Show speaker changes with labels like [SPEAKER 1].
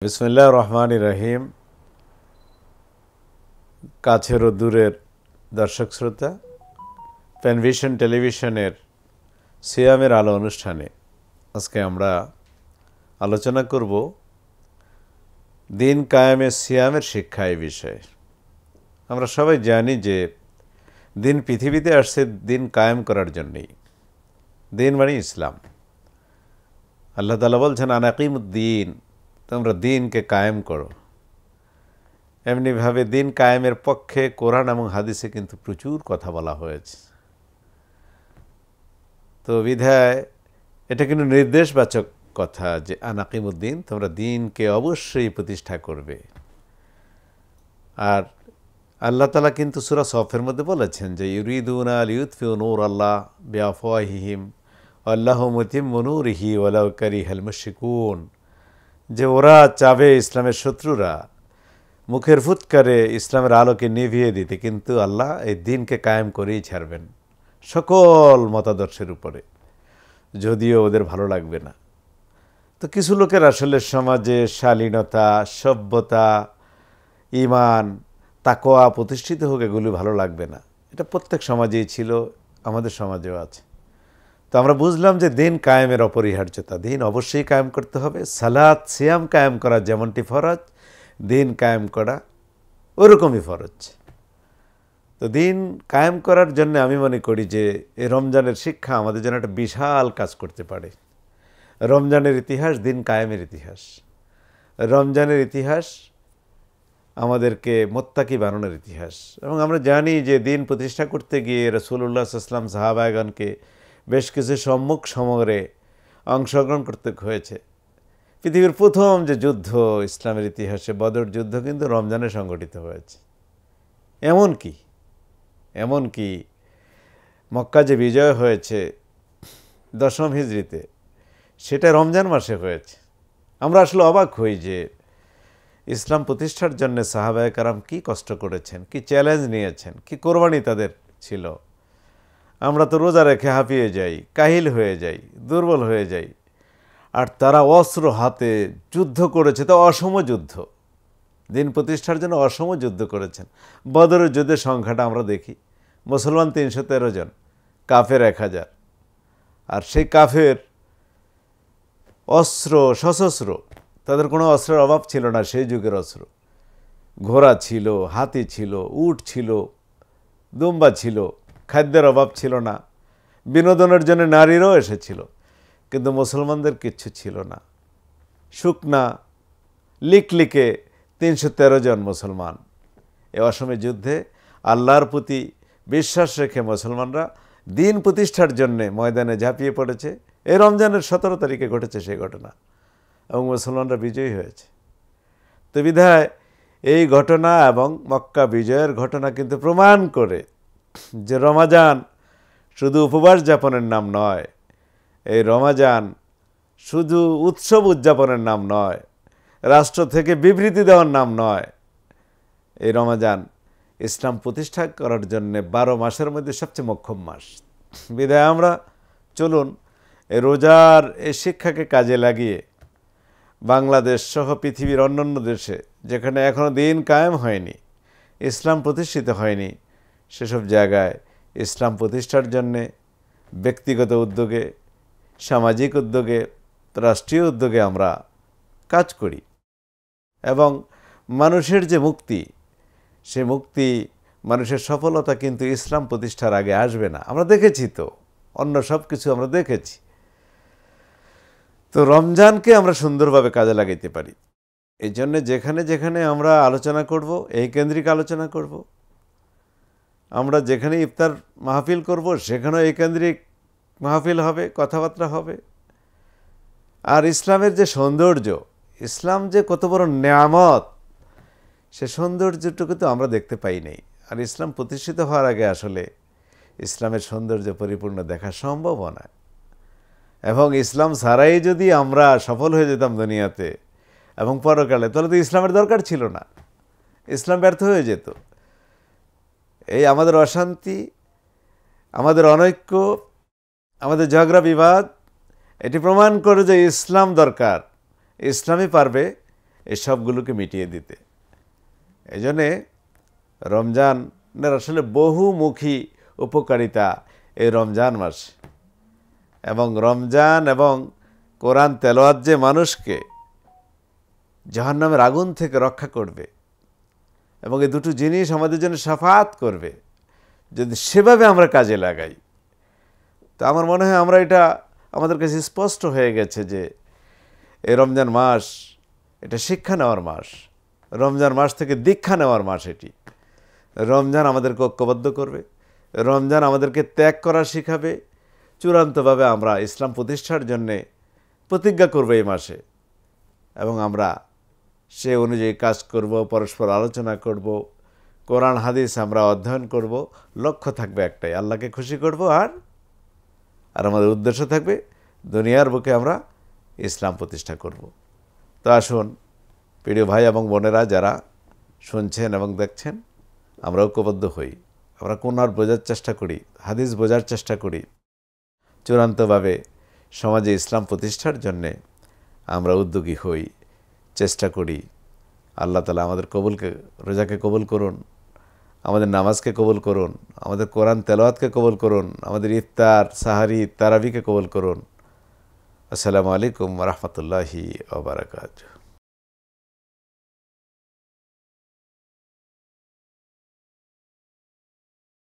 [SPEAKER 1] বিসমিল্লাহির রহমানির রহিম। কাছের ও দূরের দর্শক শ্রোতা, পেনভিশন টেলিভিশনের সিয়ামের আলো অনুষ্ঠানে আজকে আমরা আলোচনা করব দিন কায়েমে সিয়ামের শিক্ষা এই বিষয়ে। আমরা সবাই জানি যে দিন পৃথিবীতে আসছে দিন কায়েম করার জন্যই। দিন মানে ইসলাম। আল্লাহ তাআলা বলছেন আনাকিমুদ্দিন, তোমরা দিনকে কায়েম করো। এমনিভাবে দিন কায়েমের পক্ষে কোরআন এবং হাদিসে কিন্তু প্রচুর কথা বলা হয়েছে। তো বিধায় এটা কিন্তু নির্দেশবাচক কথা যে আনাকিমুদ্দিন, তোমরা দিনকে অবশ্যই প্রতিষ্ঠা করবে। আর আল্লাহ তাআলা কিন্তু সূরা সফের মধ্যে বলেছেন যে ইউরিদুনা লিইউতফিউ নূরাল্লাহ বিআফওয়াহিহিম আল্লাহু মুতিম্মু নূরিহি ওয়ালাউ কারিহাল মুশরিকুন, যে ওরা চাবে, ইসলামের শত্রুরা মুখের ফুৎকারে ইসলামের আলোকে নিভিয়ে দিতে, কিন্তু আল্লাহ এই দিনকে কায়েম করেই ছাড়বেন সকল মতাদর্শের উপরে, যদিও ওদের ভালো লাগবে না। তো কিছু লোকের আসলে সমাজে শালীনতা, সভ্যতা, ঈমান, তাকওয়া প্রতিষ্ঠিত হোক, এগুলি ভালো লাগবে না। এটা প্রত্যেক সমাজেই ছিল, আমাদের সমাজেও আছে। তো আমরা বুঝলাম যে দিন কায়েমের অপরিহার্যতা, দিন অবশ্যই কায়েম করতে হবে। সালাত সিয়াম কায়েম করা যেমনটি ফরজ, দিন কায়েম করা ওরকমই ফরজ। তো দিন কায়েম করার জন্য আমি মনে করি যে এই রমজানের শিক্ষা আমাদের জন্য একটা বিশাল কাজ করতে পারে। রমজানের ইতিহাস দিন কায়েমের ইতিহাস। রমজানের ইতিহাস আমাদেরকে মোত্তাকি বানানোর ইতিহাস। এবং আমরা জানি যে দিন প্রতিষ্ঠা করতে গিয়ে রাসূলুল্লাহ সাল্লাল্লাহু আলাইহি ওয়াসাল্লাম সাহাবাগণকে বেশ কিছু সম্মুখ সমরে অংশগ্রহণ করতে হয়েছে। পৃথিবীর প্রথম যে যুদ্ধ ইসলামের ইতিহাসে, বদর যুদ্ধ, কিন্তু রমজানে সংগঠিত হয়েছে। এমনকি মক্কা যে বিজয় হয়েছে 10ম হিজরিতে, সেটা রমজান মাসে হয়েছে। আমরা আসলে অবাক হই যে ইসলাম প্রতিষ্ঠার জন্য সাহাবায়ে কেরাম কী কষ্ট করেছেন, কি চ্যালেঞ্জ নিয়েছেন, কি কোরবানি তাদের ছিল। আমরা তো রোজা রেখে হাঁপিয়ে যাই, কাহিল হয়ে যাই, দুর্বল হয়ে যাই। আর তারা অস্ত্র হাতে যুদ্ধ করেছে, তো অসম যুদ্ধ, দিন প্রতিষ্ঠার জন্য অসম যুদ্ধ করেছেন। বদরের যুদ্ধের সংখ্যাটা আমরা দেখি, মুসলমান 313 জন, কাফের 1000। আর সেই কাফের অস্ত্র সশস্ত্র, তাদের কোনো অস্ত্রের অভাব ছিল না। সেই যুগের অস্ত্র, ঘোড়া ছিল, হাতি ছিল, উট ছিল, দুম্বা ছিল, খাদ্যের অভাব ছিল না, বিনোদনের জন্য নারীরাও এসেছিল। কিন্তু মুসলমানদের কিচ্ছু ছিল না। শুকনা লিকলিকে 313 জন মুসলমান এ অসমে যুদ্ধে আল্লাহর প্রতি বিশ্বাস রেখে মুসলমানরা দিন প্রতিষ্ঠার জন্যে ময়দানে ঝাঁপিয়ে পড়েছে। এই রমজানের 17 তারিখে ঘটেছে সেই ঘটনা, এবং মুসলমানরা বিজয়ী হয়েছে। তো বিধায় এই ঘটনা এবং মক্কা বিজয়ের ঘটনা কিন্তু প্রমাণ করে যে রমাজান শুধু উপবাস যাপনের নাম নয়, এই রমাজান শুধু উৎসব উদযাপনের নাম নয়, রাষ্ট্র থেকে বিবৃতি দেওয়ার নাম নয়। এই রমাজান ইসলাম প্রতিষ্ঠা করার জন্যে 12 মাসের মধ্যে সবচেয়ে মোক্ষম মাস। বিধায় আমরা চলুন এই রোজার এই শিক্ষাকে কাজে লাগিয়ে বাংলাদেশ সহ পৃথিবীর অন্যান্য দেশে যেখানে এখনও দিন কায়েম হয়নি, ইসলাম প্রতিষ্ঠিত হয়নি, সেসব জায়গায় ইসলাম প্রতিষ্ঠার জন্যে ব্যক্তিগত উদ্যোগে, সামাজিক উদ্যোগে, রাষ্ট্রীয় উদ্যোগে আমরা কাজ করি। এবং মানুষের যে মুক্তি, সে মুক্তি, মানুষের সফলতা কিন্তু ইসলাম প্রতিষ্ঠার আগে আসবে না। আমরা দেখেছি তো, অন্য সব কিছু আমরা দেখেছি। তো রমজানকে আমরা সুন্দরভাবে কাজে লাগাইতে পারি। এই জন্যে যেখানে যেখানে আমরা আলোচনা করব, এই কেন্দ্রিক আলোচনা করব। আমরা যেখানে ইফতার মাহফিল করব, সেখানেও এই কেন্দ্রিক মাহফিল হবে, কথাবার্তা হবে। আর ইসলামের যে সৌন্দর্য, ইসলাম যে কত বড় নেয়ামত, সে সৌন্দর্যটুকু তো আমরা দেখতে পাই নাই। আর ইসলাম প্রতিষ্ঠিত হওয়ার আগে আসলে ইসলামের সৌন্দর্য পরিপূর্ণ দেখা সম্ভব নয়। এবং ইসলাম ছাড়াই যদি আমরা সফল হয়ে যেতাম দুনিয়াতে এবং পরকালে, তাহলে তো ইসলামের দরকার ছিল না, ইসলাম ব্যর্থ হয়ে যেত। এই আমাদের অশান্তি, আমাদের অনৈক্য, আমাদের ঝগড়া বিবাদ, এটি প্রমাণ করে যে ইসলাম দরকার। ইসলামই পারবে এই সবগুলোকে মিটিয়ে দিতে। এই জন্যে রমজানের আসলে বহুমুখী উপকারিতা এই রমজান মাস, এবং রমজান এবং কোরআন তেলাওয়াত যে মানুষকে জাহান্নামের আগুন থেকে রক্ষা করবে এবং এই দুটো জিনিস আমাদের জন্য শাফাত করবে, যদি সেভাবে আমরা কাজে লাগাই, তো আমার মনে হয় আমরা এটা আমাদের কাছে স্পষ্ট হয়ে গেছে যে এই রমজান মাস এটা শিক্ষা নেওয়ার মাস, রমজান মাস থেকে দীক্ষা নেওয়ার মাস। এটি রমজান আমাদেরকে ঐক্যবদ্ধ করবে, রমজান আমাদেরকে ত্যাগ করা শিখাবে। চূড়ান্তভাবে আমরা ইসলাম প্রতিষ্ঠার জন্যে প্রতিজ্ঞা করব এই মাসে, এবং আমরা সে অনুযায়ী কাজ করব, পরস্পর আলোচনা করব, কোরআন হাদিস আমরা অধ্যয়ন করব। লক্ষ্য থাকবে একটাই, আল্লাহকে খুশি করব, আর আমাদের উদ্দেশ্য থাকবে দুনিয়ার বুকে আমরা ইসলাম প্রতিষ্ঠা করব। তো আসুন প্রিয় ভাই এবং বোনেরা যারা শুনছেন এবং দেখছেন, আমরা ঐক্যবদ্ধ হই, আমরা কোরআন বোঝার চেষ্টা করি, হাদিস বোঝার চেষ্টা করি, চূড়ান্তভাবে সমাজে ইসলাম প্রতিষ্ঠার জন্যে আমরা উদ্যোগী হই, চেষ্টা করি। আল্লাহ তাআলা আমাদের রোজাকে কবুল করুন, আমাদের নামাজকে কবুল করুন, আমাদের কোরআন তেলাওয়াতকে কবুল করুন, আমাদের ইফতার, সাহারি, তারাবিকে কবুল করুন। আসসালামু আলাইকুম ওয়া রাহমাতুল্লাহি ওয়া বারাকাতুহু।